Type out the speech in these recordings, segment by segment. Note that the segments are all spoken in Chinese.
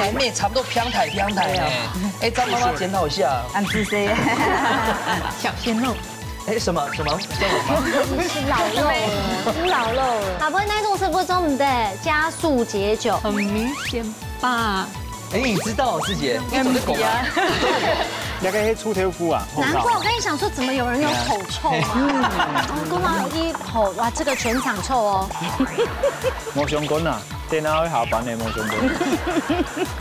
还没，差不多平台哎。哎，张妈妈检讨一下。俺吃谁？小鲜肉。哎，什么？吃老肉了，吃老肉了。阿婆那种是不中唔得，加速解酒，很明显吧？哎，你知道师姐，你走的狗啊？那个出头夫啊。难怪我跟你讲说，怎么有人有口臭嘛？公妈有一口，哇，这个全场臭哦。冇上棍啊，电脑去下班的冇上棍。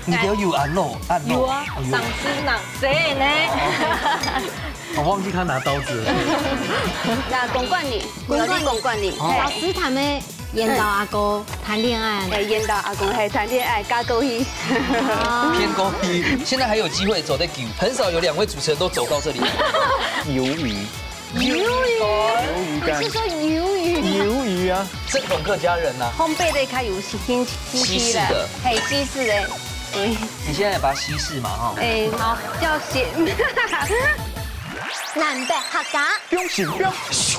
你都有按肉，有啊，上司哪谁呢？我忘记他拿刀子了。那公冠里，老师他们演到阿哥谈恋爱，哎，演到阿公还谈恋爱，加勾一，偏勾一。现在还有机会走在 Q， 很少有2位主持人都走到这里。鱿鱼。你是说鱿鱼啊？正统客家人呐。烘焙的较有西式的，嘿，西式的。对。你现在也把它稀释嘛哈？哎，好，叫咸。南北客家，恭喜恭喜！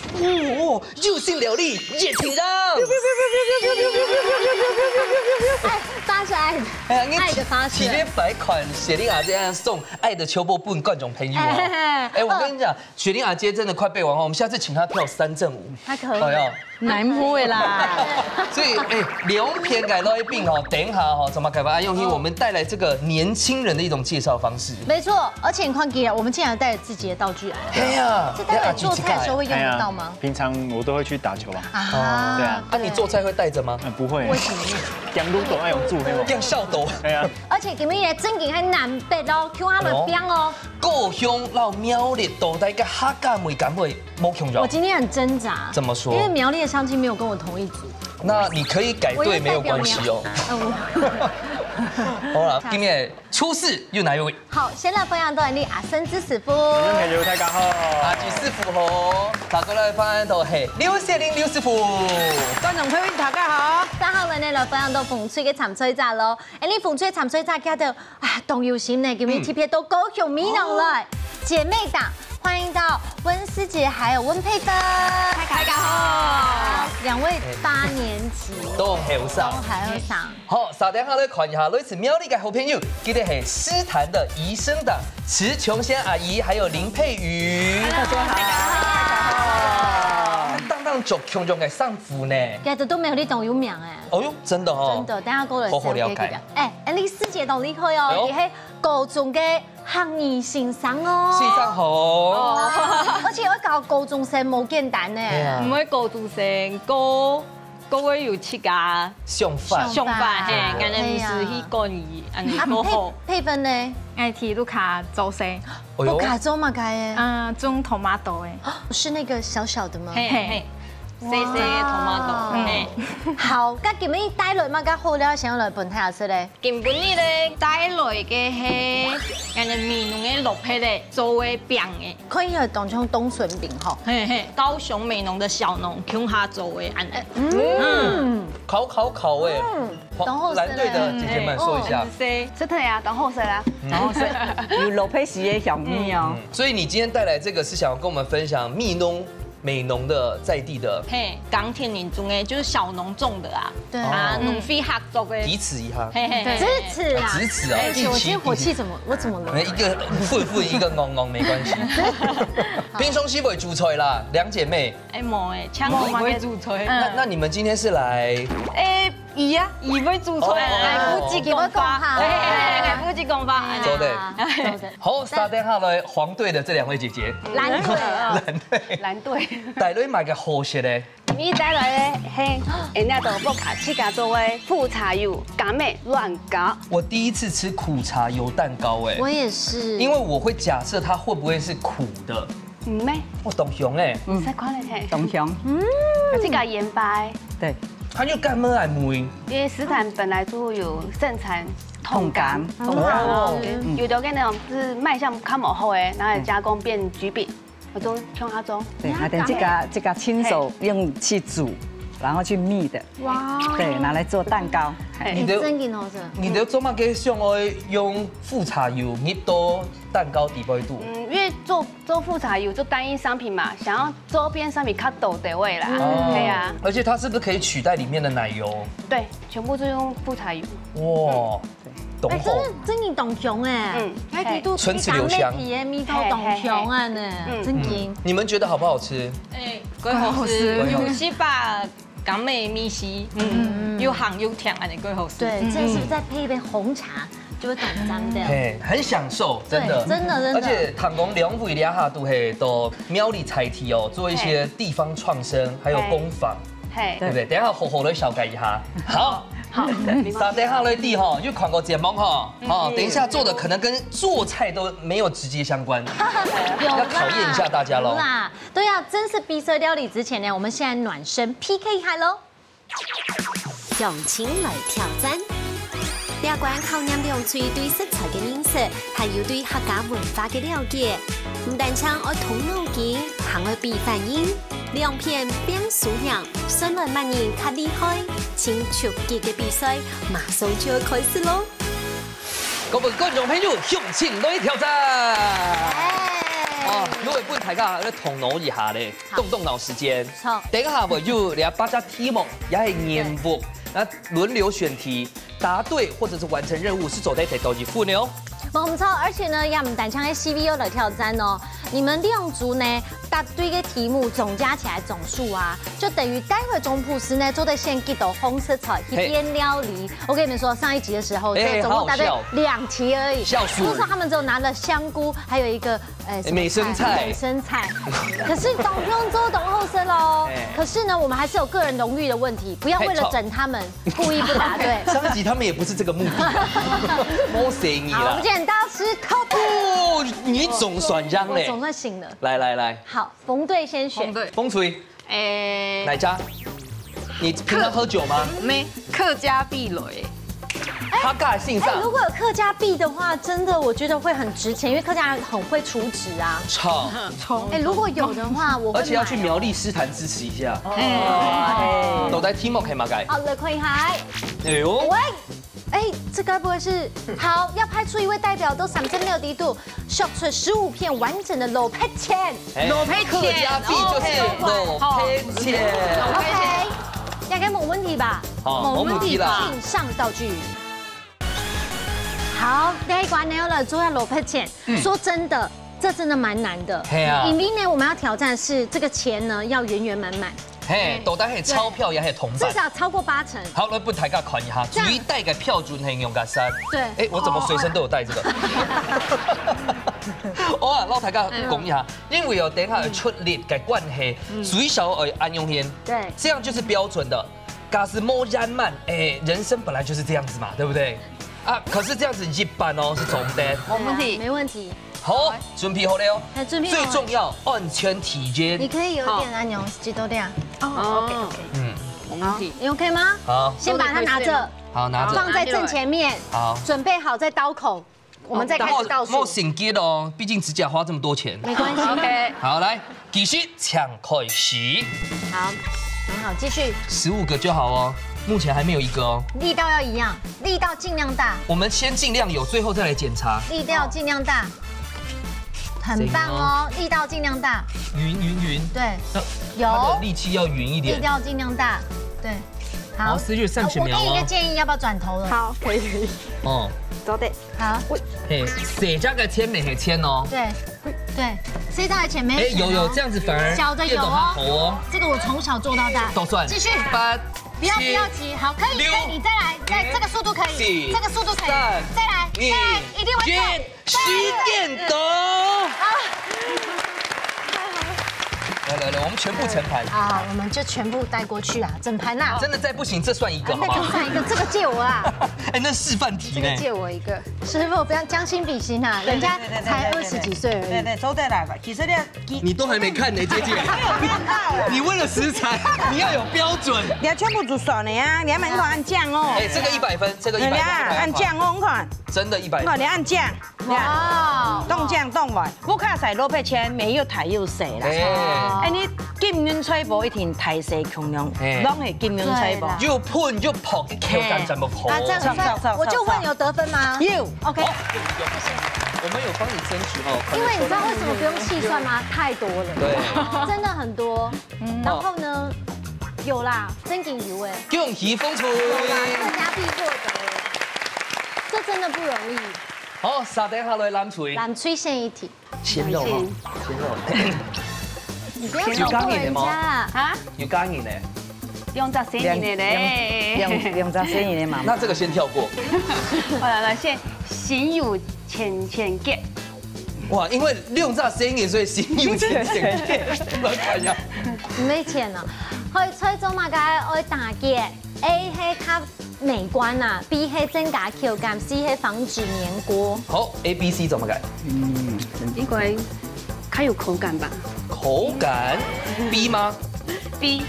哦，入性流利，叶挺让。哎，发出来，爱的发出。体面百款雪莉阿姐送爱的秋波布冠种朋友哦。哎，我跟你讲，雪莉阿姐真的快背完了，我们下次请她跳3正舞。她可以。好要。难会啦。所以哎，两片改到一并哦，等一下哈，怎么改吧？用心我们带来这个年轻人的一种介绍方式。没错，而且你看，我们竟然带着自己的道具来。对呀。这待会做菜的时候会用得到吗？平常我都会去打球啊。啊。对啊。啊，你做菜会带着吗？不会。为什么？养卤豆爱用煮黑吗？养孝豆。对啊。而且今日也真经喺南北咯，叫他们编哦。故乡老苗栗到底个客家美感会冇穷着。我今天很挣扎。怎么说？因为苗栗的乡亲没有跟我同一组。那你可以改对没有关系哦。好了，今天初四又哪一位？好，先来分享到你阿生之师傅。刘太刚好，阿吉师傅好，大家来分享到嘿刘谢玲刘师傅。观众朋友大家好。三号人呢来分享到风吹嘅杉菜炸咯，哎，你风吹杉菜炸叫到啊，动有心呢，今日特别都高雄米农了，姐妹档。欢迎到温思杰还有温佩芬，大家好，2位8年级，都还有上，好，3点下来看一下，类似苗栗的好朋友，记得是诗坛的宜生党池琼仙阿姨，还有林佩瑜，大家好，当当足琼琼嘅上府呢，其实都没有你懂有名哎，哦哟，真的哦，真的，等下过来好好了解，哎，你思杰懂厉害哦，你係高中嘅。行艺欣赏哦，欣赏好，而且要教高中生冇简单呢，唔會高中生個位有7家上飯嘿，人哋唔是去講義，唔好。佩芬呢？愛提盧卡州生，盧卡州嘛該嘅，種 tomato 誒，是那個小小的嗎？嘿。細tomato，好，咁今日帶來嘛，咁好了，想來分享下咧。根本呢咧帶來嘅係人哋米農嘅綠皮咧做嘅餅嘅，可以係當成冬筍餅吼。嘿，高雄美濃的小農鄉下做嘅安烤誒，藍隊的姐姐們說一下，是的呀，當後生啦，有綠皮時嘅小米哦。所以你今天帶來這個是想跟我們分享蜜農。美農的在地的，嘿，港田林中誒，就是小農種的啊，對啊，農非合作嘅，彼此一下，支持啊，支持啊，我今天火氣我怎麼了？一個混一個昂沒關係。平常時會煮菜啦，2姐妹。哎冇誒，搶你會煮菜。那你們今天是來？姨會煮菜，夫妻給我講下，夫妻講法，走的。好，3點下來黃隊的這2位姐姐，藍隊，帶來買個好食的。你帶來咧，嘿，人家都不卡起家做嘅苦茶油，乾妹亂搞。我第一次吃苦茶油蛋糕，哎，我也是，因為我會假設它會不會是苦的。唔咩？我董熊哎，唔使看你睇，董熊，這個鹽巴，對。它就干麼來梅？因為石潭本來就有盛產桶柑，有的跟那種是賣相較模糊的，然後加工變橘餅，我都用它做。對，它的這個親手用去煮，然後去蜜的，哇，對，拿來做蛋糕。你的做乜嘅上愛用富茶油醃到蛋糕底部度？因為做富茶油做單一商品嘛，想要周邊商品較多的味啦，對呀。而且它是不是可以取代裡面的奶油？對，全部都用富茶油。哇，浓厚，真的懂熊哎，还几度唇齿留香，皮的蜜豆懂熊啊呢，真的。你们觉得好不好吃？哎，贵好吃，有西把港美米西，又香又甜，安尼贵好吃。对，这是不是再配一杯红茶？就会短暂的，很享受，真的，真的。而且唐公两位俩下都嘿都苗栗采体哦，做一些地方创生，还有工坊，对不对？等一下好好的小改一下，好。三等下来地哈，又看过节目哈，等一下做的可能跟做菜都没有直接相关，要考验一下大家喽。啦，都要真是比赛料理之前呢，我们现在暖身 PK 下喽。用情来挑战，第一关考验两嘴对食材嘅认识，还有对客家文化嘅了解，唔但唱要動腦筋，還要比反應。兩片變數量，誰來萬人較厲害？請出擊嘅比賽馬上就要開始咯！各位觀眾朋友，向前來挑戰！哦，如果本大家咧動腦一下咧，動腦時間。好，等一下我有兩把隻題目，也係人物，那輪流選題，答對或者是完成任務是走在第2分哦。冇錯，而且呢，也唔單唱喺 CVO 來挑戰哦。你們兩組呢答對嘅題目總加起來總數啊，就等於待會總鋪師呢做得先幾道紅色菜一邊料理。我跟你們說，上一集的時候就總共答對2題而已，就是說他們只有拿了香菇，還有一個美生菜。美生菜，可是懂不用做懂後生嘍。可是呢，我們還是有個人榮譽的問題，不要為了整他們故意不答對。上一集他們也不是這個目的，冇誰你啦。剪刀石頭布。哦，你總算讓嘞。總算醒了。來，好，馮隊先選。風吹。哪家？你平常喝酒嗎？沒，客家壁壘。客家姓上。如果有客家壁的話，真的我覺得會很值錢，因為客家人很會儲值啊。超。如果有的話，我會。而且要去苗栗師壇支持一下。都在題目可以嗎？好了，可以嗨。哎呦。喂。這該不會是好？要派出一位代表都360度，秀出15片完整的老配錢。老配錢，客家壁就是老配錢。OK，應該冇問題吧？冇問題啦。請上道具。好，第一關呢要來做下老配錢。說真的，這真的蠻難的。因為呢，我們要挑戰是這個錢呢要圓圓滿滿。到底係鈔票也係銅板，至少超過8成。好，來幫大家看一下，至於帶嘅票準係用嘅衫。對。我怎麼隨身都有帶這個？我啊，老大家講一下，因為有等下出力嘅關係，最少按用先。對。這樣就是標準的。假使冇染慢，人生本來就是這樣子嘛，對不對？啊，可是這樣子一般哦，是總的。冇問題，沒問題。好，準備好了哦。準備好。最重要，安全體檢。你可以有點按鈕，幾多點？OK。沒問題。你 OK 嗎？好。先把它拿着。好，拿着。放在正前面。好。準備好在刀口，我們再開始倒數。莫心急哦，畢竟指甲花這麼多錢。沒關係。OK。好，來，繼續搶開始。好，很好，繼續。15個就好哦。目前還沒有一個哦，力道要一樣，力道盡量大。我們先盡量有，最後再來檢查。力道盡量大，很棒哦，力道盡量大。勻。對，有。它的力氣要勻一點。力道盡量大，對。好，40、30秒哦。我給你一個建議，要不要轉頭了？好，可以。哦，走的。好。誰家嘅錢沒係錢哦？對，誰家嘅錢沒？有，這樣子反而小的有哦。這個我從小做到大。都算。繼續。8。不要急，好，可以，你再來，這個速度可以，這個速度可以，再來，一定會對。10點鐘。來，我們全部盛盤。好，我們就全部帶過去啊，整盤啊。真的再不行，這算一個，好嗎？那算一個，這個借我啊。那示範題呢？這個借我一個。師傅，不要將心比心啊，人家才20幾歲而已。對，收得來吧。其實你都還沒看呢，姐姐。你為了食材，你要有標準。你要全部煮熟的呀，你要買那個按醬哦。這個100分，這個100分。按醬哦，你看。真的100分。你按醬。哇。凍醬凍完，不卡晒老配錢，沒有太幼細啦。你金圓菜脯一定太細窮量，攏係金圓菜脯。又噴又泡，一口感怎麼泡？這樣我就問有得分嗎？有。OK。我們有幫你爭取哦。因為你知道為什麼不用計算嗎？太多了。對。真的很多。然後呢，有啦，真給油哎。用魚風吹。有啦，客家壁獲得。這真真的不容易。好，三等下来蓝锤。蓝锤先一题。鲜肉哈，鲜肉。你不要超过人家啊！有干瘾呢。用在生意的嘞。用在生意的嘛。那这个先跳过。来，先心有千千结。哇，因为用在生意，所以心有千千结。来看一下。没钱啊，去吹做嘛个爱打结 ，A 係較美觀啊 ，B 係增加口感 ，C 係防止粘鍋。好 ，A、B、C 怎么改？應該較有口感吧？口感 B 吗 ？B，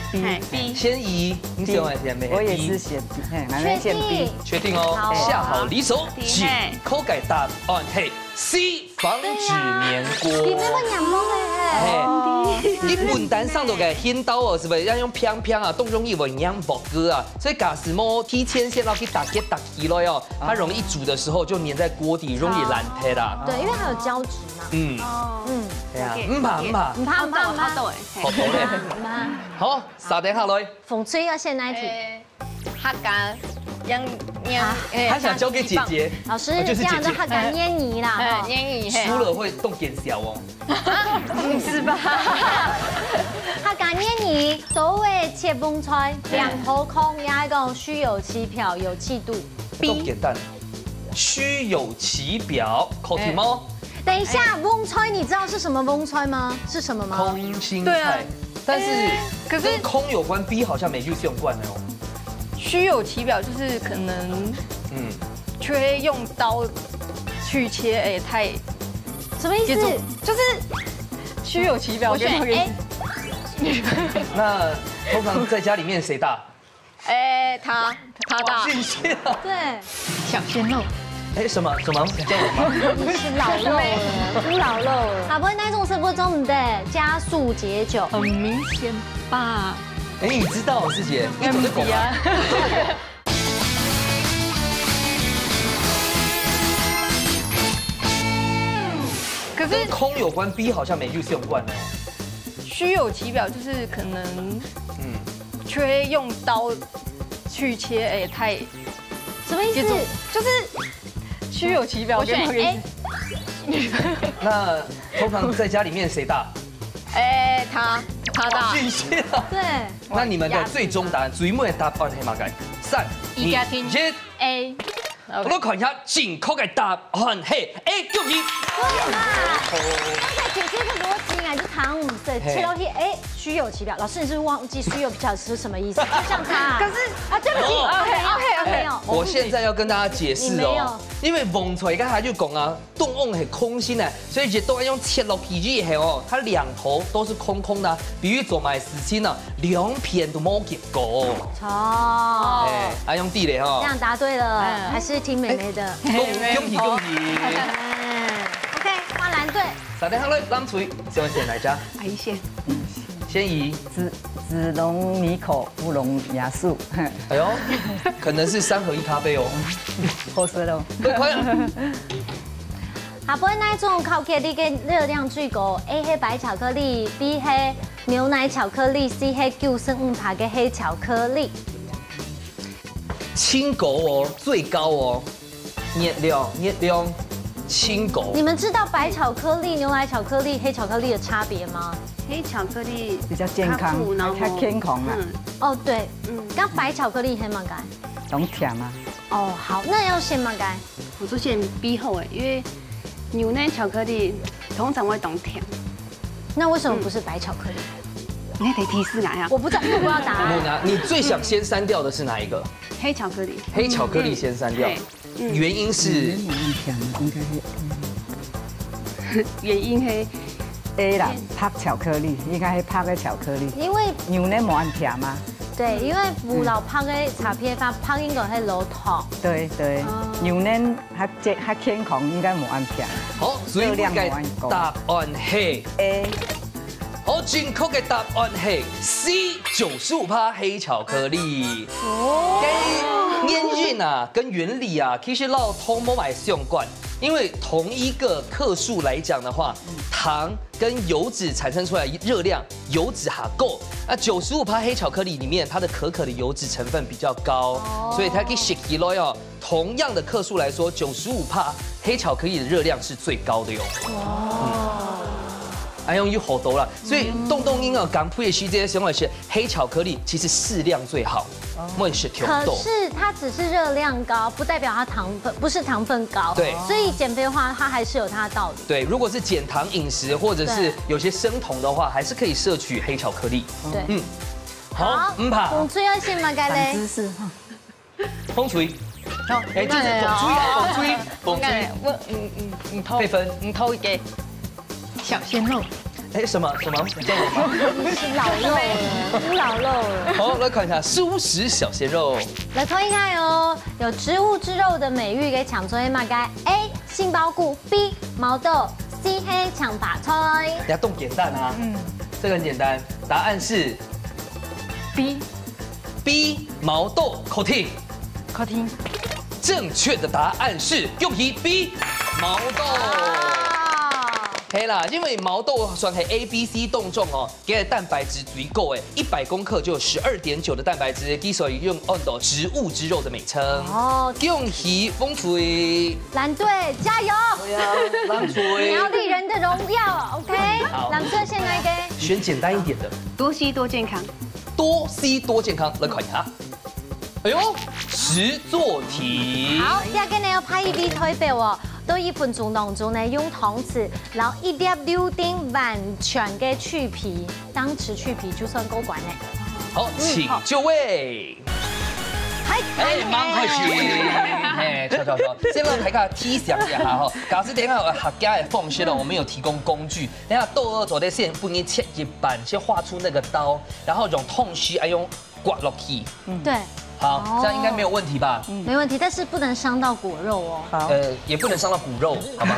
先移，你喜欢先没？我也是选 B， 确定？确定哦，下好离手，请口感答案嘿 C， 防止粘锅。你那么仰望嘞？你本单上头嘅掀刀哦，是不是要用飘飘啊，动容易会粘薄哥啊？所以假使摸提前先要去打结打起了哟，它容易煮的时候就粘在锅底，容易烂胚啦。对，因为还有胶质嘛。对啊，唔怕，好多好多嘞。好，三等下来。风吹要先哪一题？客家他想交给姐姐。老师这样的客家捏泥啦，捏泥输了会动点小哦。是吧？客家捏泥，所谓切崩菜，两头空，压一个虚有其表，有气度。动点蛋，虚有其表，口题吗？等一下，翁菜你知道是什么翁菜吗？是什么吗？空心菜，但是跟空有关 ，B 好像没去用惯了哦。虚有其表就是可能，缺用刀去切，哎，太什么意思？就是虚有其表。我选 A。那通常在家里面谁大？他大。巨蟹啊。对。小鲜肉。什么？叫我吗？你是老肉了，猪老肉了。啊，不会那种是不中的，加速解酒。很明显吧？你知道师姐，你怎么懂啊？可是跟空有关 ，B 好像没去用惯了。虚有其表就是可能，缺用刀去切，哎，太什么意思？就是虚有其表。我选 A。那通常在家里面谁大？他大。巨蟹啊。对。那你们的最终答案，最末的答案係乜嘅？3、2、1 A。我哋看一下正確嘅答案係 A 叫你。對嘛？剛才姐姐的邏輯啊，就唐五色切到去，虚有其表。老師，你是不是忘記虚有其表是什麼意思？就像他。可是啊，對不起，OK。我現在要跟大家解釋哦，因為甕菜剛才就講啊，凍甕係空心的，所以就都要用切落去之後哦，它兩頭都是空空的，比喻做埋事情啊，兩片都冇結果。錯。用地雷哈。這樣答對了，還是聽妹妹的。恭喜恭喜。OK，換藍隊。三等下來，藍錘，先選哪家？阿姨先。先移。只容你口，不容牙樹。哎呦，可能是3合1咖啡哦。好食咯。快了。下杯那種巧克力嘅熱量最高 ，A 係白巧克力 ，B 係牛奶巧克力 ，C 係9升5趴嘅黑巧克力。輕狗哦，最高哦，熱量，輕狗。你們知道白巧克力、牛奶巧克力、黑巧克力的差別嗎？黑巧克力比較健康，較健康啊。哦，對，咁白巧克力係乜解？懂甜啊。哦，好，那要先乜解？我就選 B 好誒，因為牛奶巧克力通常會懂甜。那為什麼不是白巧克力？你得提示哪呀？我不知道答案。你最想先刪掉的是哪一個？黑巧克力。黑巧克力先刪掉，原因是？原因係 A 啦，拍巧克力，應該係拍嘅巧克力。因為牛奶冇咁甜嘛。對，因為無老拍嘅茶片法拍應該係老糖。對，牛奶較健康，應該冇咁甜。好，所以嘅答案係 A。好，正確嘅答案係 C，95%黑巧克力。黏韻啊，跟原理啊，其實老通冇買相關。因為同一個克數來講的話，糖跟油脂產生出來熱量，油脂還夠，那95%黑巧克力里面，它的可可的油脂成分比较高，所以它可以洗起来哦。同样的克数来说，95%黑巧克力的热量是最高的哟。还用又好多了，所以动音啊，港普也吸这些形容些黑巧克力，其实适量最好，莫是甜豆。可是它只是热量高，不代表它不是糖分高。对，所以减肥的话，它还是有它的道理。对，如果是减糖饮食或者是有些生酮的话，还是可以摄取黑巧克力。对，好，风吹要先嘛，该嘞。姿势哈，风吹。好，哎，这是风吹，唔偷，配分，唔偷一个小鲜肉。哎，什么？是老肉了，是老肉了。好，来看一下素食小鲜肉。来看一下哟，有植物之肉的美誉给抢出来嘛？该 A 杏鲍菇 ，B 毛豆 ，C 黑抢法菜。等下动简单啊，这个很简单，答案是 B 毛豆 coating。正确的答案是用皮 B 毛豆。嘿啦，因为毛豆算是 A、B、C 冻种哦，给的蛋白质足够哎，100公克就有12.9的蛋白质，基础用到植物之肉的美称。哦，用皮风吹，蓝队加油！对呀，蓝队，苗栗人的荣耀 ，OK。好，蓝队先来给选简单一点的，多 C 多健康，多 C 多健康，来看一下。哎呦，实作题。好，第二个呢要拍一啲推表哦。到1分鐘當中呢，用湯匙，然後1.6丁完全嘅去皮，當時去皮就算夠管呢。好，請就位。哎，蠻開心。哎，瞧。先讓大家提醒一下哈，假使等下有客家的奉獻了，我們有提供工具。等下豆二做的先不宜切一半，先畫出那個刀，然後用痛須用刮落去。對。好，这样应该没有问题吧？没问题，但是不能伤到果肉哦。也不能伤到骨肉，好吗？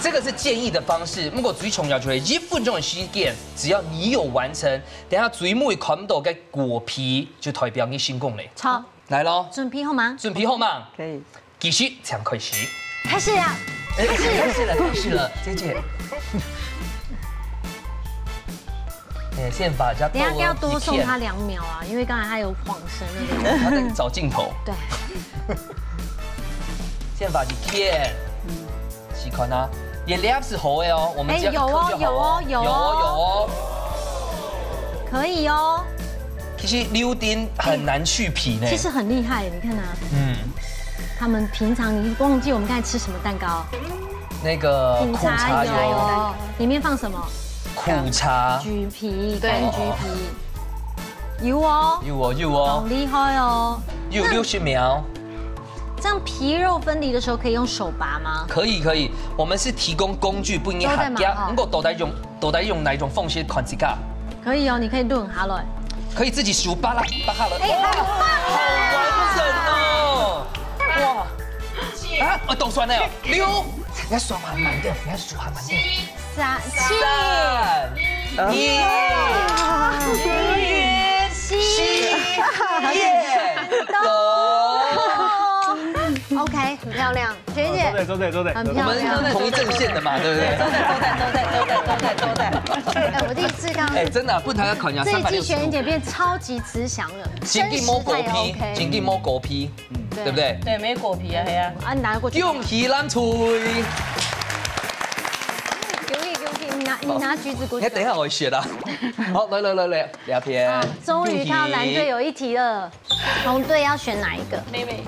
这个是建议的方式。如果最重要就是1分鐘的時間，只要你有完成，等下最尾看到嘅果皮就代表你成功嘞。好，来咯，準備好嗎？準備好嗎？可以。繼續，這樣開始。開始啦！開始了，姐姐。先把人家等下要多送他2秒啊，因为刚才他有晃神那个。他在找镜头。对。先把一片，喜欢啊，也两是好的哦，我们只要有哦，可以哦。其实溜丁很难去皮呢。其实很厉害，你看啊。他们平常你忘记我们刚才吃什么蛋糕？那个苦茶油，里面放什么？苦茶、橘皮、柑橘皮，有哦，好厉害哦，有60秒。这样皮肉分离的时候可以用手拔吗？可以，我们是提供工具，不应该喊家。如果都在用哪一种缝隙款式卡？可以哦，你可以论哈了，可以自己数巴哈了。哎，好棒啊！好完整哦，哇！啊，动酸了，6，你要数还慢点，你要数还慢点。3、7、1、耶，走。OK， 很漂亮，学姐。走对，很漂亮。我们同一阵线的嘛，对不对？都在。哎，我第一次看。哎，真的，不谈要考牙。这一季学姐变超级慈祥了，紧紧摸果皮，紧紧摸果皮，对不对？对，没果皮啊，黑啊。啊，你拿过去。用皮烂吹。你拿橘子过去。你等一下我会学的。好，来，2片。终于看到蓝队有1题了，红队要选哪一个？妹妹。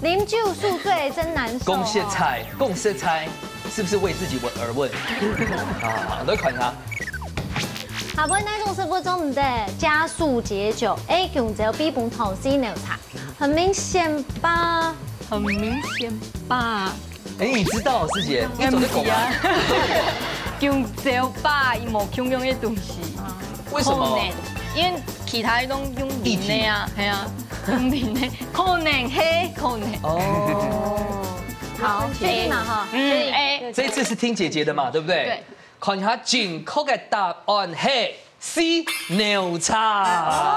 零酒宿醉真难受。贡献菜，是不是为自己而问？好，来看他。下杯哪種食物中唔得？加速解酒 ，A 用只有 B 本糖 ，C 牛茶，很明顯吧？哎，你知道師姐，你走在狗嗎？用只吧，伊冇用嘅東西。為什麼？因為其他都用磷的啊，係啊，用磷的，可能係可能。哦，好，確定嘛哈？A。這一次是聽姐姐的嘛，對不對？對。看下正確嘅答案係 C 牛茶。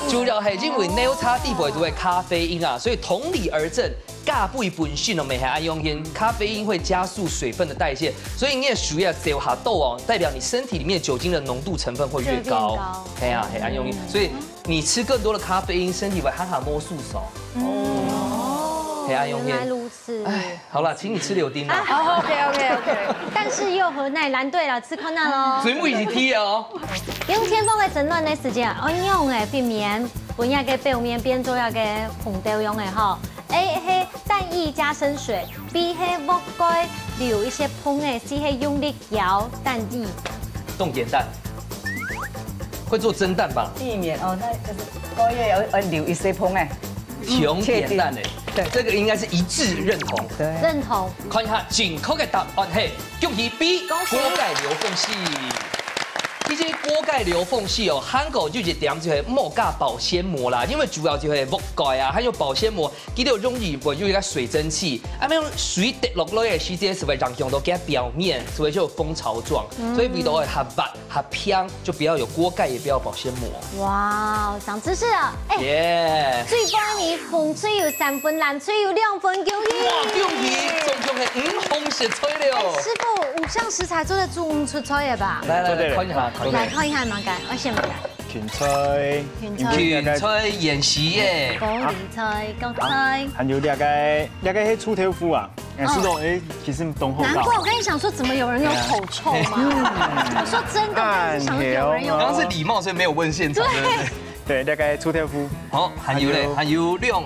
主要係因為奶茶底部都會咖啡因啊，所以同理而證，咖啡本身哦，沒係愛用因，咖啡因會加速水分的代謝，所以你的血液只有下豆哦，代表你身體裡面酒精的濃度成分會越高。係啊，係愛用因，所以你吃更多的咖啡因，身體會哈摩素少。哦，係愛用因。原來如此。哎，好了，請你吃柳丁啦。好 ，OK。但是又和奶藍對了，吃困難咯。水母一起踢哦。用前鋒嘅整亂嘅時間，按用嘅避免本日嘅表面變做一個紅豆用嘅吼。A 係蛋液加生水 ，B 係木蓋留一些碰嘅，C 係用力搖蛋液。凍點蛋，會做蒸蛋吧？避免哦，那就是高葉要留一些碰哎。窮點蛋誒，對，這個應該是一致認同。對，認同。看一下正確嘅答案係，恭喜 B， 鍋蓋留縫隙。其實鍋蓋留縫隙哦，韓國就一點就係木架保鮮膜啦，因為主要就係木蓋啊，還有保鮮膜，佢哋容易會有一個水蒸氣，啊，咁水滴落嚟嘅時間是會讓用到嘅表面，所以就有蜂巢狀，所以味道會很密、很香，就不要有鍋蓋，也不要保鮮膜。哇，長知識了！耶！最幫你紅脆有3分，藍脆有2分，恭喜！哇，恭喜！總共係5紅食脆了。師傅，5項食材做得煮5出菜嘅吧？來看一下。來看一下嘛，我先唔該。芹菜，芹菜、芫荽耶，高麗菜、高菜，還有大概係豬頭腐啊，是種其實東後。難怪我跟你想說，怎麼有人有口臭嗎？我說真的，但是想有人有。剛剛是禮貌，所以沒有問現場。對，大概豬頭腐。好，還有咧，還有兩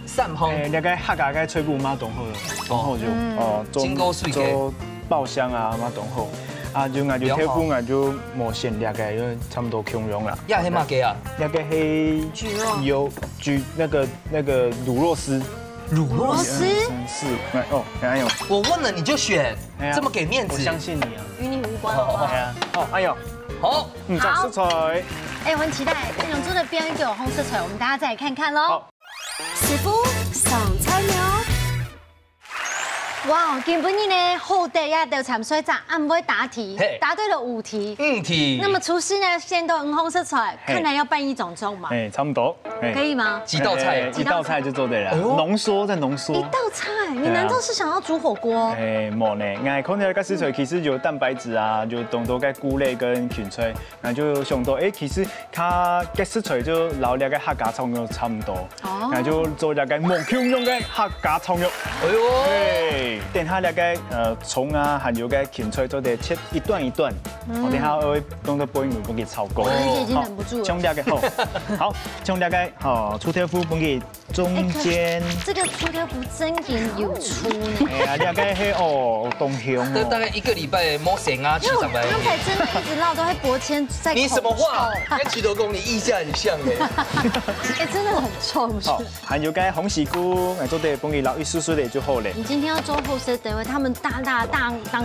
3紅。大概客家嘅脆骨媽東後，東後就做爆香啊，媽東後。啊，就嗌就挑夫嗌就無限大概就差唔多共用啦。呀，係乜嘅啊？那個係有豬那個乳酪絲。乳酪絲是哦，哎呦！我問了你就選，這麼給面子。我相信你啊。與你無關好嗎？哦，哎呦，好，找食材。哎，我很期待那種做的邊就有紅色彩，我們大家再來看看嘍。師傅上菜了。哇，基本呢好第一道鹹水炸，按唔會答題，答對了5題。5題。那麼廚師呢，先都5紅色菜，看來要辦1種粽嘛？差不多。可以嗎？幾道菜就做對了。濃縮再濃縮。1道菜，你難道是想要煮火鍋？冇呢，我看到個食材其實有蛋白質啊，就當到個菇類跟芹菜，那就想到其實它個食材就老兩個客家蔥肉差唔多，那就做兩個冇共用嘅客家蔥肉。哎呦！等下兩個蔥啊，還有個芹菜做得切一段一段，我等下會當到杯麵幫佢炒過。我已經忍不住了。將兩個好，將兩個豬頭腐幫佢中間。這個豬頭腐真言有出呢。兩個係東香。都大概1個禮拜冇食啊，去上班。剛才真的一直繞都會脖牽在口臭。你什麼話？跟舉頭公你意下很像嘞。真的很臭，不是？還有個紅西菇，做得幫佢撈一絲絲的就好了。你今天要做後生等會他們大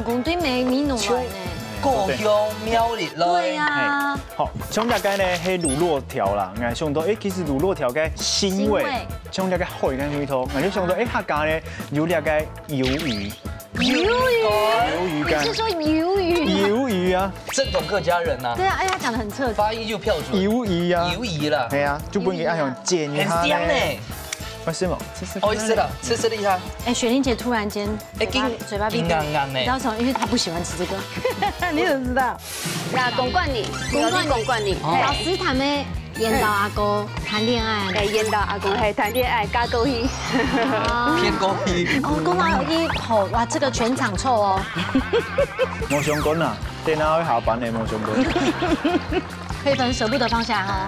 工隊沒米弄來呢。故鄉苗栗來。對啊。好，將兩個呢係乳酪條啦，我想到其實乳酪條嘅腥味，將兩個好嘅味道，我就想到客家呢有兩個魷魚。魷魚乾。你是說魷魚？魷魚啊，正統客家人啊。對啊，他講得很徹底。發音就標準。魷魚啊。魷魚啦。係啊，就幫佢愛用煎一下。很香呢。為什麼？吃了，吃厲害。哎，雪玲姐突然間嘴巴閉，剛剛呢？你知道什麼？因為她不喜歡吃這個。你怎麼知道？那公冠你，公冠你。老師他們演到阿公談戀愛，演到阿公係談戀愛加勾引，偏勾引。哦，公道有一口，哇，這個全場臭哦。冇相干啊，等下去下班的冇相干。可以捨不得放下哈。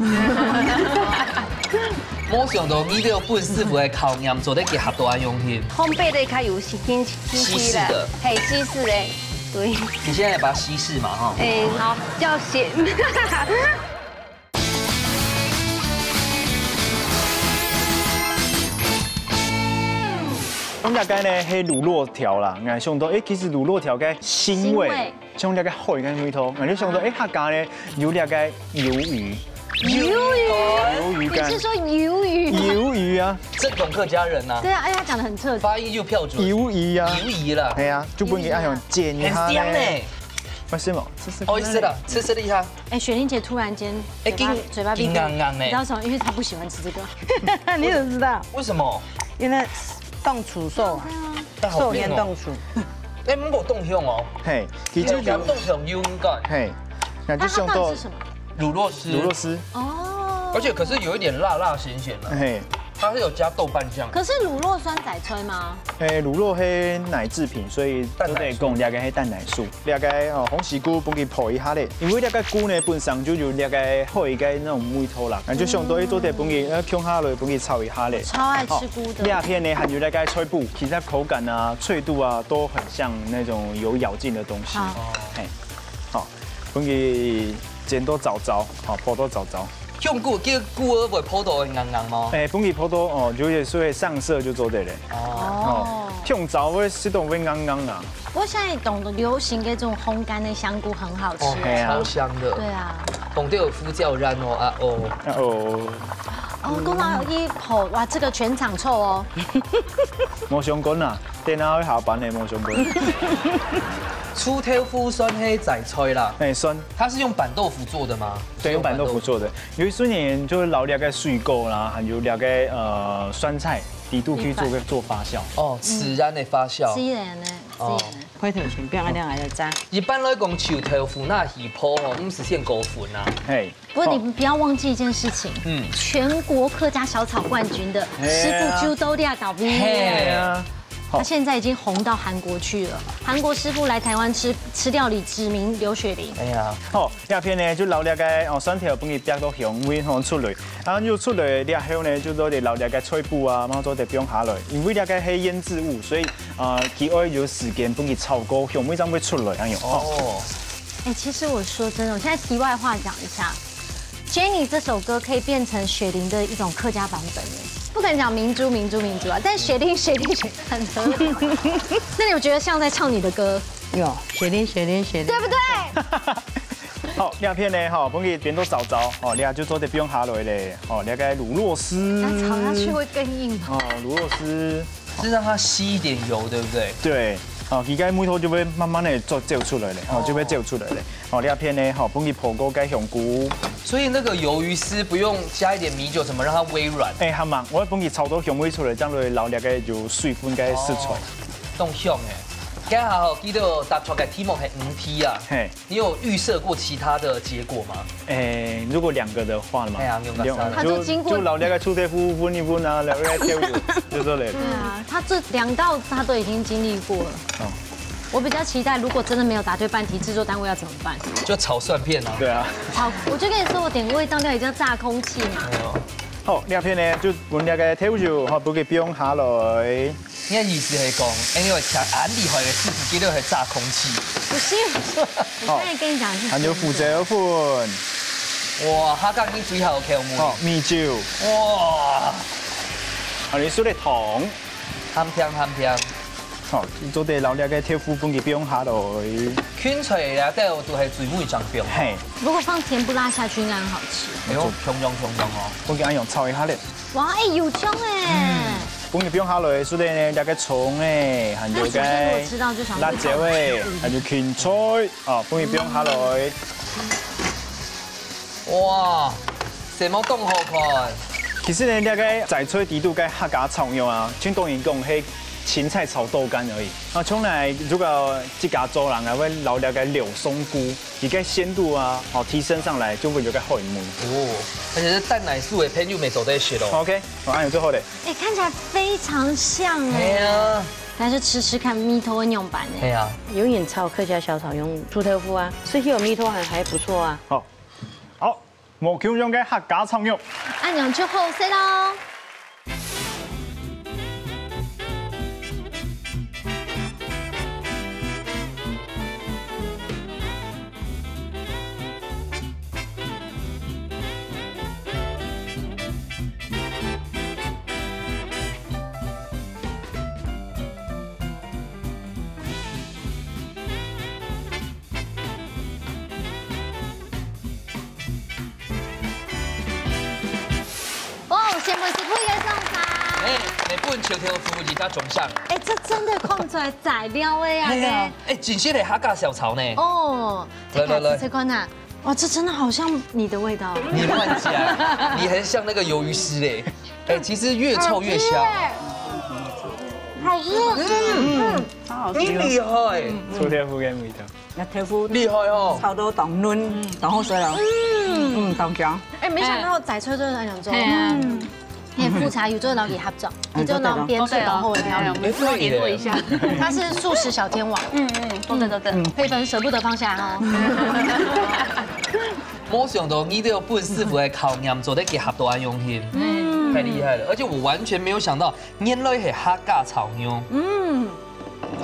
冇想到你個本師傅嘅考驗做得幾合多用心。烘焙的較有西式的，嘿，西式的，對。你現在把它稀釋嘛，哈。好，叫鹹。咁大概呢係乳酪條啦，我想到其實乳酪條嘅腥味，將兩個好嘅味道，我就想到客家呢有兩個魷魚。魷魚，你是說魷魚？魷魚啊，正統客家人啊。對啊，他講得很徹底。發音就標準。魷魚啊，魷魚啦。係啊，就幫佢愛用煎一下呢。为什么？哦，是的，吃厉害。哎，雪玲姐突然间嘴巴闭硬硬你知道什么？因为她不喜欢吃这个。你怎么知道？为什么？因为冻处瘦啊，瘦年冻处。哎，冇冻香哦。嘿，其实就冻香应该。嘿，那就它到底是什么？乳酪丝。乳酪丝。哦。而且可是有一点辣咸咸的。嘿。它是有加豆瓣酱。可是乳酪酸仔吹吗？乳酪黑奶制品，所以都得讲了解黑蛋奶素，了解哦红喜菇帮佢泡一下咧，因为了解菇呢本身就有了解好一个那种味道啦，就相对做得帮佢香下来帮佢炒一下咧。超爱吃菇的。两片呢含有了解脆布，其实口感啊、脆度啊都很像那种有咬劲的东西。嘿，好，帮佢煎多早，好泡多早。用菇叫菇儿会泡到硬吗？本佢泡到哦，就是所以上色就做得嘞。哦。用早会适当会硬啊。不过现在懂得流行的这种烘干的香菇很好吃，超香的。对啊。懂得有呼叫然哦哦，公老有一口哇，这个全场臭哦。冇上棍啊，电脑下班的冇上棍。粗豆腐酸黑仔脆啦，酸。它是用板豆腐做的吗？对，用板豆腐做的。有一瞬间就是捞了个水果啦，还有了个酸菜，低度去做发酵。哦，自然的发酵。自然的，哦。开头先不要亮来的渣。一般来讲，臭豆腐那鱼泡哦，不是现狗粉啊。嘿。不过你们不要忘记一件事情，全国客家小炒冠军的师傅朱兜利亚导兵。嘿啊。他现在已经红到韩国去了。韩国师傅来台湾吃料理，指名刘雪玲。哎呀，好，两片呢就捞了个酸条，帮佢煸到香味出来，然后又出来了后呢，就都得捞了个脆布啊，然后都得不用下来，因为了个係腌制物，所以佢要有时间帮佢炒过，香味才会出来，哎呦。哦。哎，其实我说真的，我现在题外话讲一下 ，Jenny 这首歌可以变成雪玲的一种客家版本耶。不可能讲明珠啊，但雪玲很合理。那你有觉得像在唱你的歌？有，雪玲，对不对？好，两片呢，哈，帮佢点到早，哦，你就做得不用下来嘞，哦，了解乳酪丝。那炒下去会更硬吗？哦，乳酪丝是让它吸一点油，对不对？对。哦，而家每套就會慢慢的做照出來咧，哦，就會照出來咧。哦，呢一片呢，好，幫佢破過雞香菇。所以那個魷魚絲不用加一點米酒，怎麼讓它微軟？哎，係嘛，我幫佢炒到香味出來，將佢留啲嘅有水分嘅食材。動香誒。今下吼，記得答錯嘅題目係5T啊。嘿，你有預設過其他的結果嗎？如果2個的話嘛，他就經過就老兩個粗豆腐燜一燜啊，兩個跳舞就這類。對啊，他這2道他都已經經歷過了。哦，我比較期待，如果真的沒有答對半題，製作單位要怎麼辦？就炒蒜片啊。對啊。好，我就跟你說，我點味道料理叫炸空氣嘛。好，兩片呢就換兩個跳舞，好，幫佢變下來。你的意思係講，因為強很厲害嘅師傅，記得係炸空氣。不是，我現在跟你講是。還有胡椒粉。哇，蝦甲已經最後嘅有冇？米酒。哇！啊，你說的糖。香香。好，做啲老啲嘅跳舞幫佢變下來。圈出嚟咧，都係最尾張變。係。如果放甜不辣下去，應該很好吃。哎呦，香哦！幫佢按用炒一下咧。哇，哎，有香哎。幫佢變下來，所以呢，兩個蔥誒，還有個辣椒誒，還有芹菜，哦，幫佢變下來。哇，什麼咁好看？其實呢，兩個仔菜地都該客家常用啊，像當然講係芹菜炒豆乾而已。啊，從來如果自家做人啊，會撈兩個柳松菇，而個鮮度啊，哦提升上來，就會有個好味。哦，而且是蛋奶素的配又沒走在一起咯。OK，我按有最後的。哎，看起來非常像哎。對啊。但是吃看米頭的那種版哎。對啊。有點炒客家小炒用豬頭腐啊，所以有米頭還不錯啊。好，好，無強用嘅客家常用。按鈕就後勢咯。先輩師傅，本笑跳夫人家种上。哎，这真的看出来材料的呀！哎，真些的客家小炒呢。哦，来，这款呐，哇，这真的好像你的味道。你乱讲，你很像那个鱿鱼丝嘞。哎，其实越臭越香。好吃，好好吃。你厉害，臭豆腐嘅味道。那豆腐厉害哦，炒到当嫩，当好水了。当香。哎，没想到仔吹就是很想做。你富茶有做老给合作，你做那种边做然后的料理，多联络一下。他是素食小天王。对，配分舍不得放下哦。没想到你都有本师傅的烤nghiệm做得给合作安用心，太厉害了！而且我完全没有想到，原来是客家炒牛。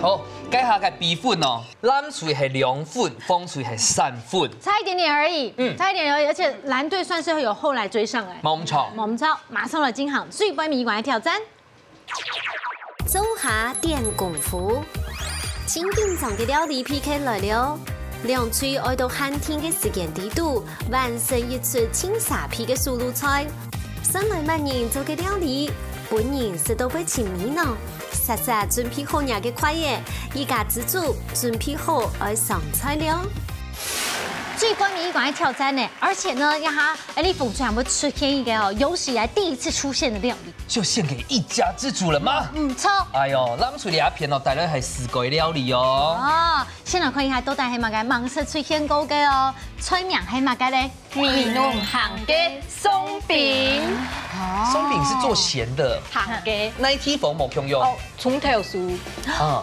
好，该下嘅米粉哦，蓝水是凉粉，风水是散粉，差一点点而已，差一点而已，而且蓝队算是有后来追上来。冇错，我们知道马上来金行最杯米馆的挑战，做下点功夫，清品上嘅料理 PK 来了。两嘴爱到寒天嘅时间地度，完成一出清沙皮嘅素卤菜。上来万人做嘅料理，本人食到被前面呢。实实準備好嘢嘅快嘢，依家自主準備好愛上菜了。最杯米馆的挑战呢，而且呢，让他你凤川会出现一个有史以来第一次出现的料理，就献给一家之主了吗？错。哎呦，咱出嚟一片哦，带来系四个料理哦。哦，先来看一下到底系乜嘅芒色出现过嘅哦，菜名系乜嘅咧？米弄行嘅松饼，松饼是做咸的，行嘅那一梯缝冇用用。哦，葱头酥，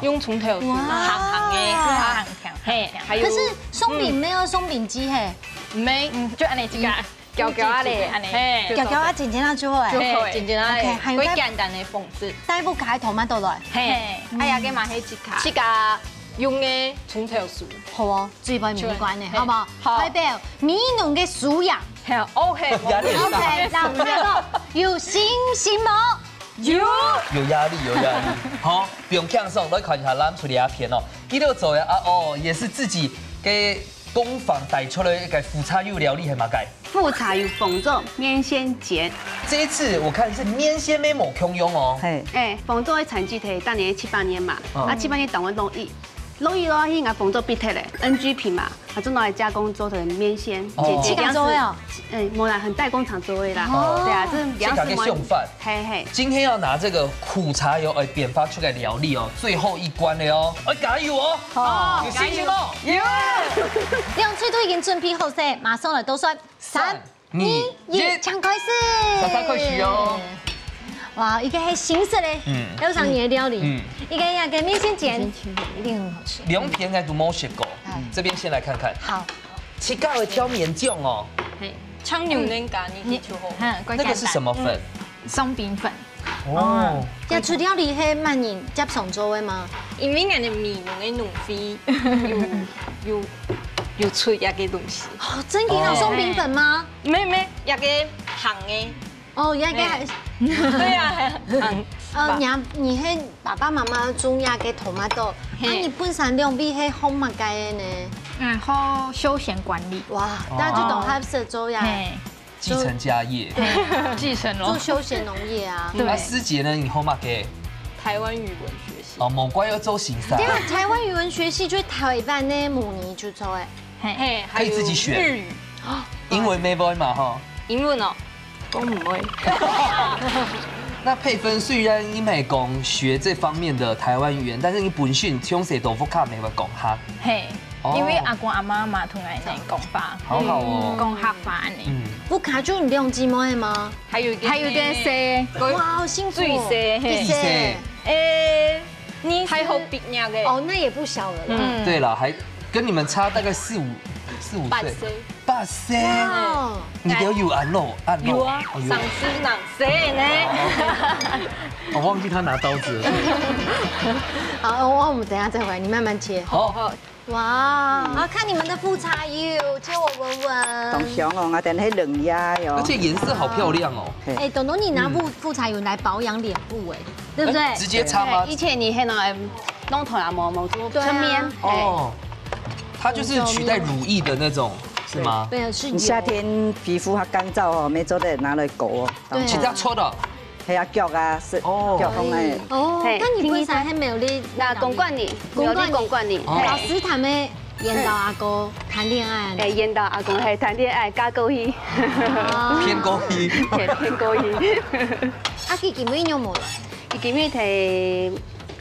用葱头酥，行嘅行条，嘿，还有。可是松饼没有松饼机嘿，没，就按你这个。搅搅啊嘞，安尼，搅搅啊，剪剪啊就好诶，剪剪啊，还有简单的讽刺，带不开头嘛倒来，嘿，哎呀，给买黑几卡，这个用嘅葱头酥，好哦，最杯米馆的，好不好？代表米农嘅素养，系 OK， 压力很大。OK，那我们来说，有信心吗？有压力，好，不用轻松，来看一下咱出嚟一片哦，伊都做呀也是自己给工坊带出来一个富茶油料理系嘛个？富茶油凤粥面线煎。这一次我看是面线没冇空用哦。凤粥的产季係當年7、8年嘛，7、8年當我弄伊咯，伊個鳳粥必睇咧 ，NG 品嘛，就拿來加工做成面线。氣港做呀？冇啦，很代工廠做的啦。對啊，這兩樣是用飯。嘿。今天要拿這個苦茶油而研發出來料理哦，最後一關了哦，加油哦！好，有信心哦！有。兩嘴都已經準備好勢，馬上來倒算3、2、1，搶開始。3開始哦。哇，一個係新式的，有上年的料理，一個那個面線煎，一定很好吃。兩片應該都冇學過，這邊先來看看。好，七搞的挑面醬哦。청룡냉咖你就好。那個是什麼粉？鬆餅粉。哦。要出料理係萬人接上做的嗎？因為人哋米濃嘅濃飛，有出一個東西。哦，真嘅有鬆餅粉嗎？沒，一個行嘅。哦，一個係。對啊，你係爸爸媽媽種一個토마토，那你本身兩邊係好乜嘅呢？好休閒管理。哇，那就懂合適做呀。繼承家業。繼承咯。做休閒農業啊。對。師姐呢？你好乜嘅？台灣語文學系。哦，冇怪要做行善。對啊，台灣語文學系就台灣呢母語就做誒。可以自己選。日語。英文沒會嘛哈？英文哦。都唔會。那佩芬雖然你未講學這方面的台灣語言，但是你本身從細豆腐卡未會講客。嘿，因為阿公阿媽嘛同我哋講法，好好哦，講客法呢。不卡住你用寂寞嗎？還有點細，哇，好辛苦。最細，細。你還好畢業嘅。哦，那也不小了。嗯，對了，還跟你們差大概4、5歲。8歲，你都有按肉，有啊，上司哪誰呢？我忘記他拿刀子了。好，我們等下再回來，你慢慢切。好。哇，好看你們的富茶油，借我聞聞。當香哦，我等喺冷壓喲。而且顏色好漂亮哦。哎，董董，你拿富茶油來保養臉部，哎，對不對？直接擦嗎？以前你喺那弄頭啊，冇做側面。哦。它就是取代乳液的那種。是嗎？對，是。夏天皮膚它乾燥哦，沒做得拿來裹哦。對，其實搓的。係啊腳啊，腳風誒。哦，那你本身係沒有你那公館里，沒有你公館里。老師他們引導阿哥談戀愛。誒，引導阿公係談戀愛加勾戲。偏高戲。偏高戲。阿佢今日有冇來？伊今日係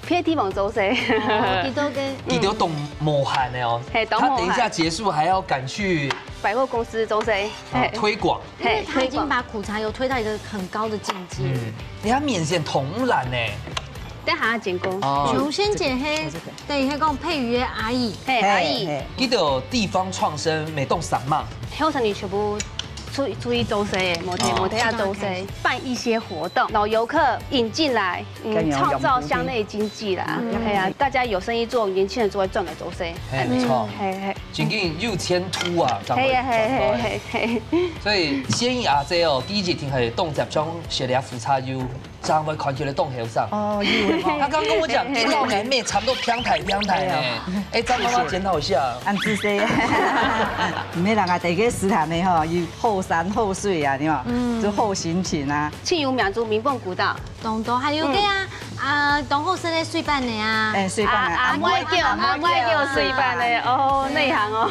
偏地方做勢。幾多嘅？你都懂無限的哦。他等一下結束還要趕去百貨公司做勢推廣。他已經把苦茶油推到一個很高的境界。你睇面線同藍呢？等下剪工。熊仙姐係對，係講配魚的阿姨。阿姨。記得地方創生每棟三嘛。後生你全部。出去走勢，模特下走勢，辦一些活動，老遊客引進來，創造鄉內經濟啦。係啊，大家有生意做，年輕人就會賺來走勢。係，沒錯。係。真緊有前途啊！係啊係。所以先以阿姐哦，第一日聽係凍集中學啲苦茶油，將會看起來凍後上。哦，他剛跟我講，一到年尾差不多平台呢。哎，張媽媽檢討一下。按姿勢。唔係人家第個時談的吼，要後山後水啊，對嘛？就好心情啊。慶餘苗族民鳳古道，東東還有個啊，東後生的水辦的啊。誒，水辦的。阿妹叫水辦的哦，內行哦。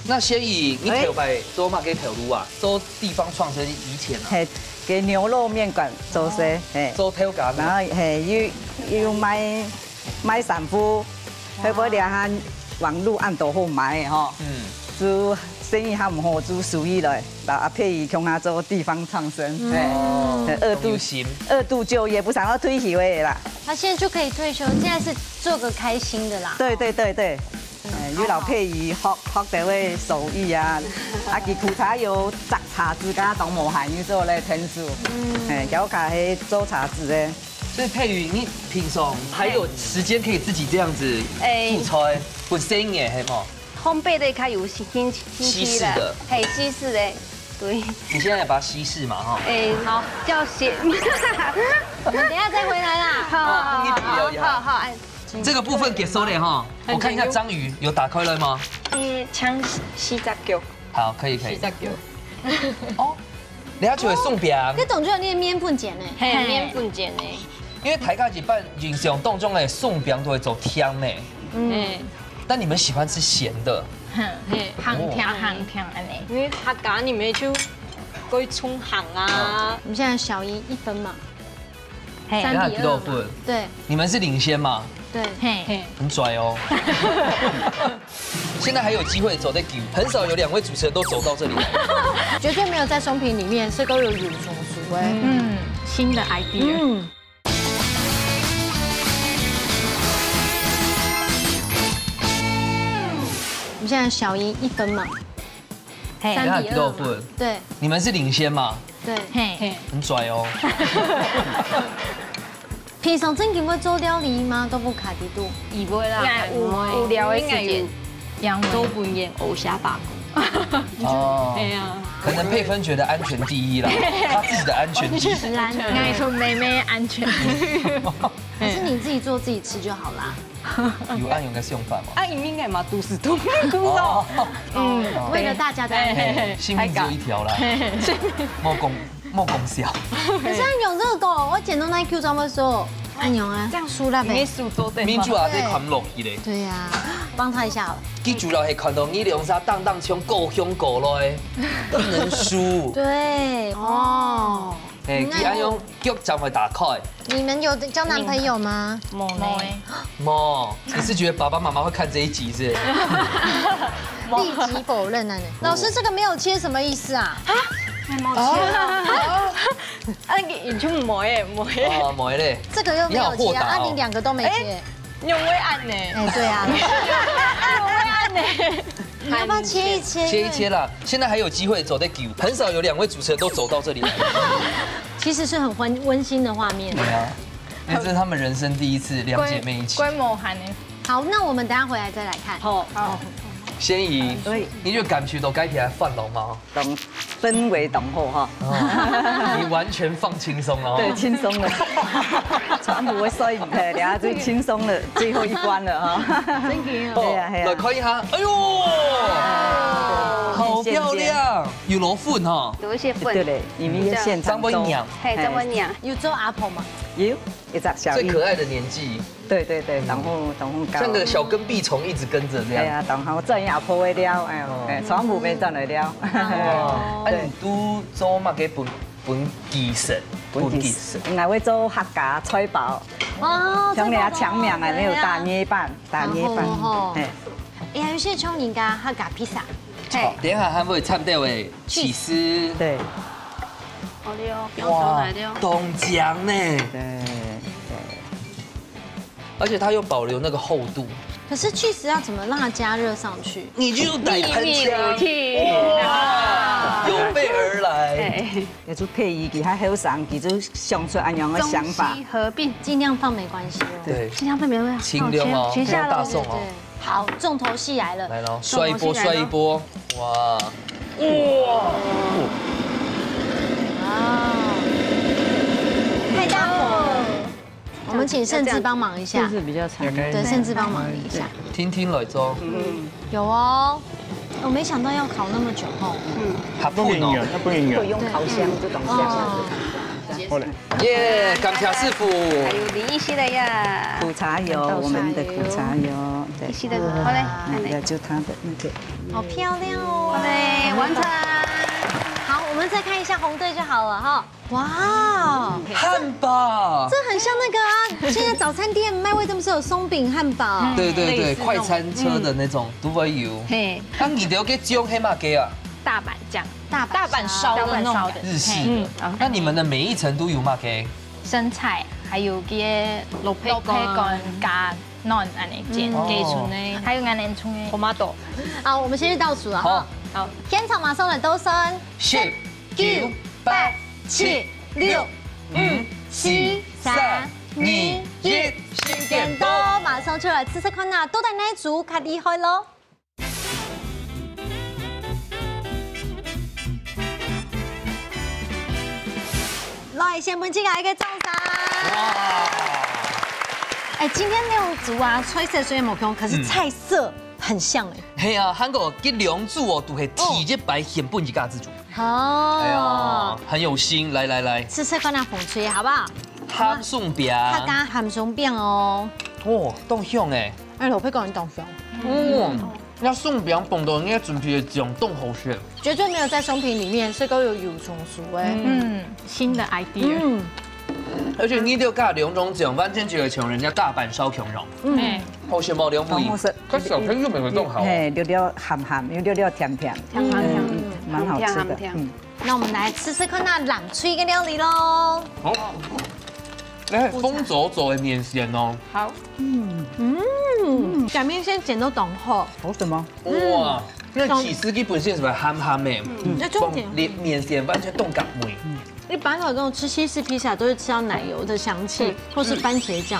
那先以你頭擺做乜嘅頭路啊？做地方創生以前啊。係嘅牛肉麵館做勢，係。做頭家。然後係要賣散貨，去不了下網絡按到好賣嘅嗬。做生意還唔好，做生意來，然後阿佩儀向他做地方創生，二度就業，不想要退休的啦。他現在就可以退休，現在是做個開心的啦。對，與老佩儀學到嘅手藝啊，啊佢苦茶油摘茶籽，跟他當無閒要做咧天數，腳卡係做茶籽嘅。所以佩瑜，你平常還有時間可以自己這樣子做菜，不生嘅係冇？烘焙的較有興西式的，嘿，西式的，對。你現在要把它西式嘛，哈。好，叫西。我們等下再回來啦。好。這個部分給收點哈，我看一下章魚有打開了嗎？搶四隻腳。好，可以。四隻腳。哦，你下就會送餅。你當咗你麵粉剪呢？係麵粉剪呢。因為大家一般印象當中嘅送餅都會走甜呢。但你們喜歡吃鹹的，鹹甜安尼。因為客家你們就會衝鹹啊。我們現在小贏1分嘛，3比2嘛。對，你們是領先嘛？對，很拽哦。現在還有機會走在球，很少有2位主持人都走到這裡，絕對沒有在鬆屏裡面，是都有有所屬哎。新的 idea。我們現在小贏1分嘛，3比2嘛。對，你們是領先嘛？對，很拽哦。平常正經會做料理嗎？都不卡地度，唔會啦，無聊嘅時間，都半夜熬下吧。哦，係啊，可能佩芬覺得安全第一啦，他自己的安全第一。愛說妹妹安全。還是你自己做自己吃就好啦。有按應該是用飯嘛？啊，應該嘛都是都。為了大家的安全，性命只有一條啦，莫講笑。可是按用這個狗，我剪到那 Q 怎麼說？按用啊，這樣輸啦唄。民主啊，這看落去咧。對呀，幫他一下好了。記住了，係看到你用啥當槍夠凶夠來，不能輸。對，哦。佢按用腳就會打開。你們有交男朋友嗎？冇。你是覺得爸爸媽媽會看這一集是？立即否認啊！老師，這個沒有切什麼意思啊？冇切啊！啊，完全唔會誒，唔會。哦，唔會咧。這個又沒有切啊！你2個都沒切。用會按呢？哎，對啊。用會按呢？你要不要切一切？切一切啦！現在還有機會走在球，很少有2位主持人都走到這裡來。其實是很溫馨的畫面。對啊，因為這是他們人生第一次2姐妹一起。規模喊呢？好，那我們等下回來再來看。好。先怡，你就感覺到該起來放龍嗎？懂氛圍懂後哈。你完全放輕鬆了。對，輕鬆了。全部會衰唔平，然後最輕鬆了，最後一關了哈。真嘅。對啊，係啊。來看一下，哎呦！好漂亮，有螺粉哈，有一些粉，对嘞，因为现场张温娘，嘿，张温娘有做阿婆吗？有一只小最可爱的年纪，对，然后高，像个小跟壁虫一直跟着这样。哎呀，然后这样婆会了，哎呦，全部没赚来了。啊，你都做嘛给本技神，本技神，我会做客家菜包。哦，像你强面啊，没有大捏板，哎，还有些像人家客家披萨，好，等下还会掺掉诶起司，对，好的哦，冻浆呢，对，而且它又保留那个厚度。可是去时要怎么让它加热上去？你就带喷枪，哇，有备而来。也就配伊，他好上，伊就想出安样的想法。中西合并，尽量放没关系哦。对，尽量放没关系。清凉哦，全下大宋哦。好，重头戏来了。来喽，摔一波，摔一波，哇！太大火，我们请甚至帮忙一下。甚至比较长，对，甚至帮忙一下。听听来做，有哦，我没想到要烤那么久哦。它不硬哦，它不硬会用烤箱这种箱。好嘞，耶，感谢师傅。还有林一熙的呀，苦茶油，我们的苦茶油，一熙的，好嘞，那就它的那个。好漂亮哦！好嘞，完成。好，我们再看一下红队就好了哈。哇，汉堡，这很像那个啊，现在早餐店卖味这么是有松饼汉堡。对，快餐车的那种都会有。嘿，那你都给种黑马给啊？大阪酱，大阪烧的那种日系的。那你们的每一层都有嘛给？生菜，还有嘅肉皮干加蛋安尼煎鸡串呢，还有安尼葱嘅 tomato。好，我们先去倒数了哈。好，天草马松的都算10、9、8、7、6、5、4、3、2、1，时间多，马上出来吃吃看呐，都在那一组开厉害喽。来，先本起来一个掌声。哇！哎，今天6组啊，彩色虽然冇用，可是菜色很像哎。嘿啊，韩国给2组哦，都系提一摆现本一家之主。哦。哎呀，很有心，来，吃吃看那风吹好不好？鹹鬆餅，客家鹹鬆餅哦。哦，當香誒。哎，老皮講你當香。那鬆餅放到那準備種凍好食。絕對沒有在鬆餅裡面，是都有油葱酥哎。新的 idea。而且你都加2種醬，完全就係像人家大阪燒薑肉。好羨慕2不一。可小朋友們會更好。嘿，溜鹹，又溜甜，蠻好吃的。那我們來吃吃看那冷脆嘅料理咯。好。哎，風走走的麵線哦。好。擀麵線剪到凍好。好什麼？哇，那起司基本線是不是鹹的？那重點，連麵線完全凍感味。一般的這種吃西式披薩都是吃到奶油的香氣，或是番茄醬，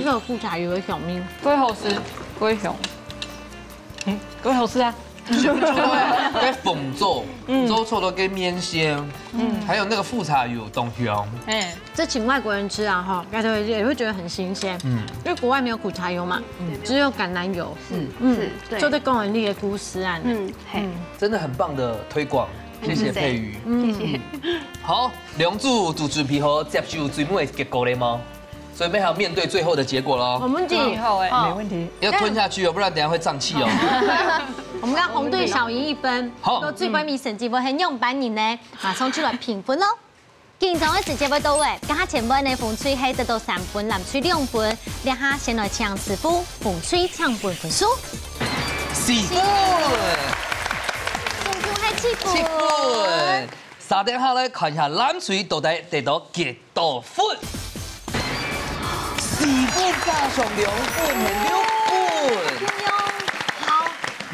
這個富茶油的小麵，最好吃，貴香。貴好吃啊！在粉做，做出了跟面線，還有那個富茶油凍香。這請外國人吃啊，哈，大家也會覺得很新鮮。因為國外沒有苦茶油嘛，只有橄欖油。就在公園裡的故事啊。真的很棒的推廣，謝謝佩瑜。謝謝。好，2組就準備好接受最尾的結果了嗎？所以要面對最後的結果咯。我們以後沒問題。要吞下去哦，不然等下會脹氣哦。我們跟紅隊小贏1分，好，到最尾面成績會很用版人呢，馬上出來評分咯。現場嘅直接會到位，加下前面嘅風吹係得到3分，藍吹2分，兩下先來搶師傅，風吹搶分分數4分，總共係7分。3點下來看一下藍吹到底得到幾多分？4分加上2分係6分。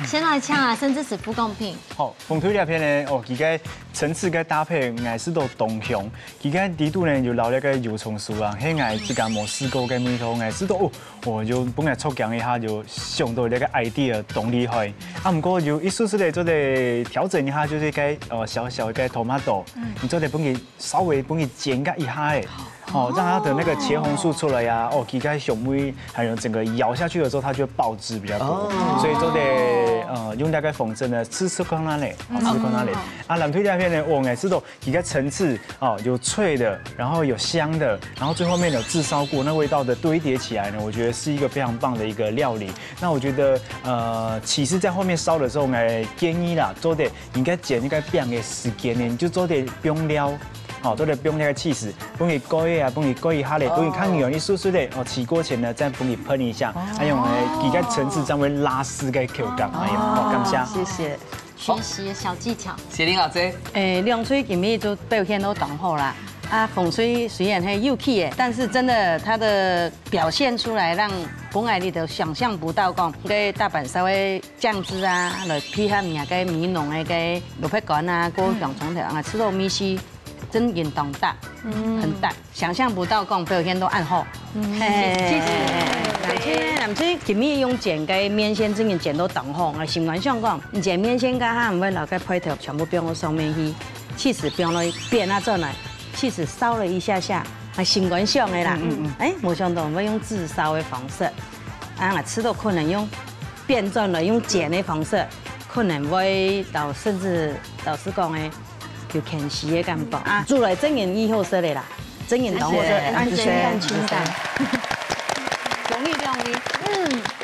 先來搶啊，甚至是不公平。好，風吹兩片呢，哦，佢嘅層次嘅搭配，硬是都同香。佢嘅底度呢，就留了個油葱酥啊，迄硬之間冇試過嘅味道，硬是都哦，就本來觸講一下就想到那個 idea 動厲害。啊，唔過就一絲絲的做嚟調整一下，就是個小小嘅 tomato，你做嚟幫佢稍微幫佢煎個一下誒。哦，让它的那个茄红素出来呀，哦，其他熊妹还有整个咬下去的时候，它就会爆汁比较多，所以都得用大概缝针的吃看那里，吃看那里。啊，蓝推大片呢，我爱吃到几个层次哦，有脆的，然后有香的，然后最后面有炙烧过，那味道的堆叠起来呢，我觉得是一个非常棒的一个料理。那我觉得起司在后面烧的时候，我建议啦，做得应该剪应该变个时间呢，你就做得不用料。好，都得不用那个起司，帮你勾一下，帮你勾一下嘞，帮你看有你酥酥的哦。起锅前呢，再帮你喷一下，还有几个层次才会拉丝个口感，哎呦，好感谢，谢谢。学习的小技巧。谢玲阿姐。凉水今日就表现都当好啦。啊，风水虽然很幼气的，但是真的它的表现出来，让本来你都想象不到讲，个大阪稍微酱汁啊，来配合面个米浓的个萝卜干啊，个香葱头啊，吃到米丝。真严重大，很大，想象不到讲表现都按好。谢谢。南区今日用剪个面线，真嘅剪都当好。我习惯上讲，剪面线加下唔会留个配头，全部放到上面去，起司放落变啊转来，起司烧了一下下，还习惯上的啦。没想到我们用炙烧的方式，啊，吃到可能用变转了，用剪的方式，可能会到甚至老师讲的。有甜食的感觉啊，煮来真言以后说的啦，真言当我说安全清淡，容易。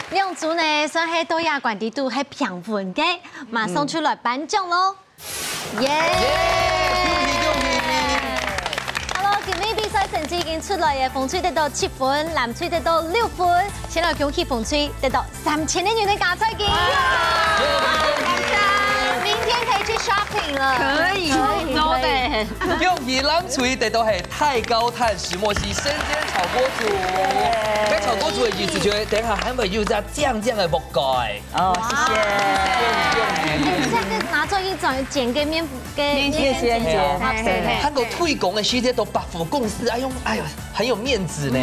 亮族呢，算係東亞管地度係評分嘅，馬上出來頒獎咯，耶！Hello，今日比賽成績已經出來嘅，風吹得到7分，藍吹得到6分，先來恭喜風吹得到3000元嘅加菜金。明天可以去 shopping 了，可以，都得。恭喜蓝锤得到係太高碳石墨烯生煎炒鍋組，喺炒鍋組嘅意思就係等下係咪要加醬的木蓋？哦，謝謝。你這個拿做一種剪個面線剪，韓國推廣嘅時節都百貨公司，哎呦，很有面子呢。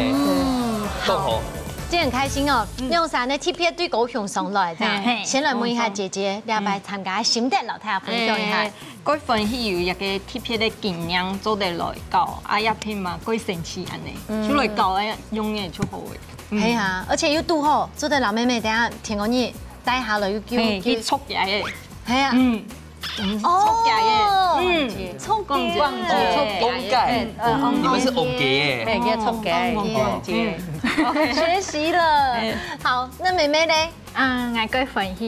好。今天很開心哦，用晒呢 TPA 對高雄上來，這樣先來問一下姐姐，你係咪參加心得老太分享一下？佢分享有一個 TPA 嘅經驗做得來教，一片嘛佢神奇安尼，出來教用嘅就好嘅。係啊，而且又拄好，做得老妹妹等下聽講你帶下來要叫佢促嘢嘅，係啊。哦，促光節，翁蓋，你們是翁傑，咩叫促嘅？學習了。好，那妹妹呢？我佢分享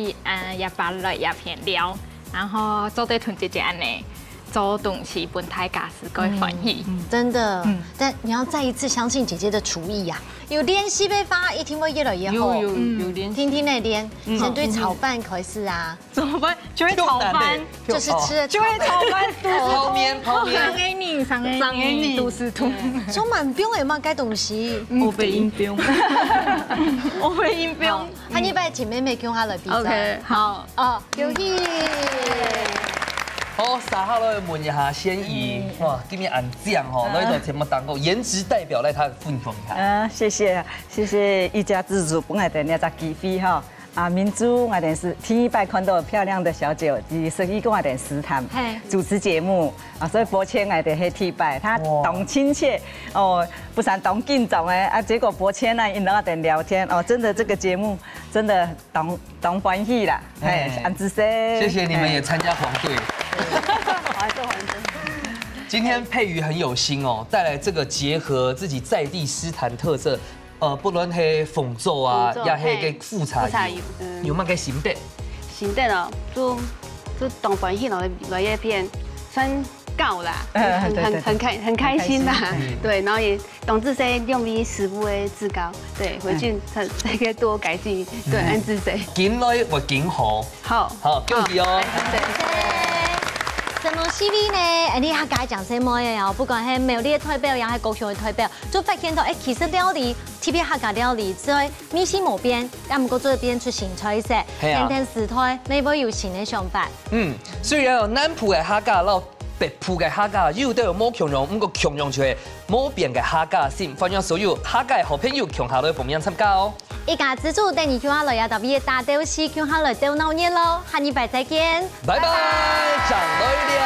一百來一片料，然後做得同姐姐安尼。做東西本大家是該歡喜，真的。但你要再一次相信姐姐的廚藝呀，有練習被發，一定會越來越好。有練，聽聽那練。先對炒飯可是啊，炒飯就會炒飯，就是吃就會炒飯，泡麵，上給你，都是土。做滿標有冇該東西？我被陰標，我被陰標。下禮拜請妹妹叫下來比賽。OK， 好。哦，有意。好，撒下來問一下先怡，哇，今日按醬吼，來到節目當中，顏值代表來他分享一下。謝謝一家之主，本來的那隻機會哈。啊，明珠我哋是第一拜看到漂亮的小姐，所以跟我哋試談主持節目啊，所以博謙我哋係第一拜，他懂親切哦，不想懂緊張哎啊，結果博謙呢，引到我哋聊天哦，真的這個節目真的懂歡喜啦，哎，安子生，謝謝你們也參加黃隊。今天佩瑜很有心哦，帶來這個結合自己在地詩壇特色，不論係鳳奏啊，也係個富茶油，有乜嘅心得？心得哦，就當歡喜來一片，算夠啦，很開心啦，對，然後也董志生用於食物的至高，對，回去再可以多改進，對，安志生。見來或見好，好，恭喜哦。什麼 CV 呢？你客家講什麼嘢？不管係苗栗嘅代表，又係高雄嘅代表，就發現到其實料理，TPA 客家料理，只係米線無變，也唔過做變出新菜色，天天時代，每每有新嘅想法。雖然有南部嘅客家佬。北部嘅客家又都有冇強容，唔過強容就係冇變嘅客家心，歡迎所有客家好朋友強下來報名參加哦。一家之主帶你強下來呀，特別大鬥士強下來鬥鬧熱咯，下禮拜再見，拜拜，長來了。